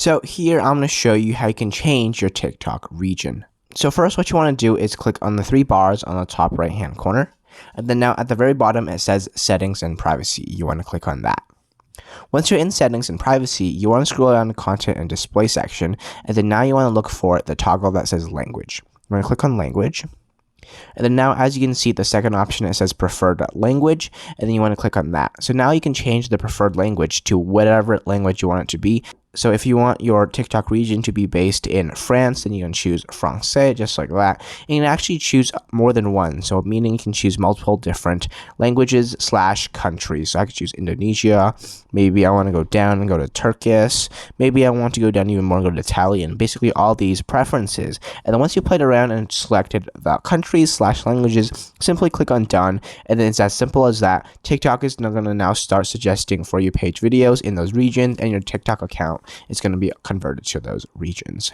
So here I'm going to show you how you can change your TikTok region. So first what you want to do is click on the three bars on the top right hand corner. And then now at the very bottom it says settings and privacy. You want to click on that. Once you're in settings and privacy, you want to scroll down the content and display section. And then now you want to look for the toggle that says language. I'm going to click on language. And then now, as you can see, the second option, it says preferred language, and then you want to click on that. So now you can change the preferred language to whatever language you want it to be. So if you want your TikTok region to be based in France, then you can choose Francais, just like that. And you can actually choose more than one, so meaning you can choose multiple different languages / countries. So I could choose Indonesia, maybe I want to go down and go to Turkish, maybe I want to go down even more and go to Italian, basically all these preferences. And then once you played around and selected the countries / languages, simply click on done, and then it's as simple as that. TikTok is going to now start suggesting For You page videos in those regions, and your TikTok account is going to be converted to those regions.